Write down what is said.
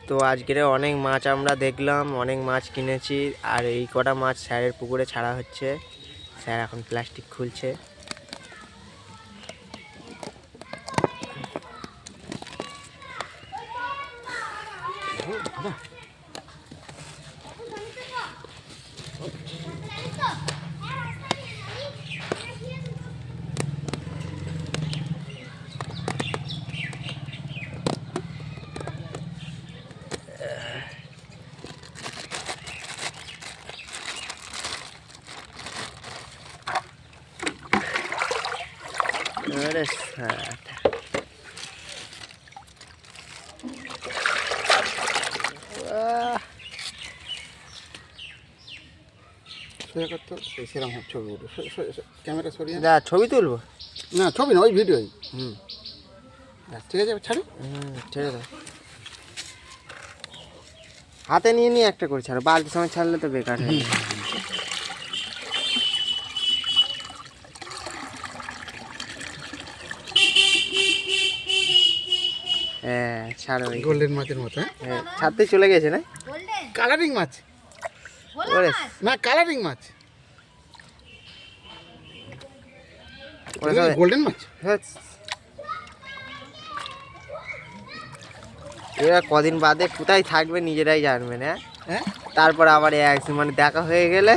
তো আজকের অনেক মাছ আমরা দেখলাম, অনেক মাছ কিনেছি। আর এই কটা মাছ স্যারের পুকুরে ছাড়া হচ্ছে। স্যার এখন প্লাস্টিক খুলছে। अरे साथ ক্যামেরা সরিয়ে যা ছবি তুলবো না, ছবি না, ওই ভিডিওই। ঠিক আছে, ছাড়ি। ছেড়ে দাও, হাতে নিয়ে নিয়ে একটা করে ছাড়ো, বালতির সময় ছাড়লে তো বেকার হয়ে যাবে। হ্যাঁ ছাড়ো, গোল্ডেন মাছের মতো। হ্যাঁ ছাড়তে চলে গেছে না, কালারিং মাছ ওরে না, কালারিং মাছ, ওরে সবাই- গোল্ডেন মাছ। হ্যাঁ। এরা কদিন বাদে কোথায় থাকবে নিজেরাই জানবে না। হ্যাঁ, তারপর আবার মানে দেখা হয়ে গেলে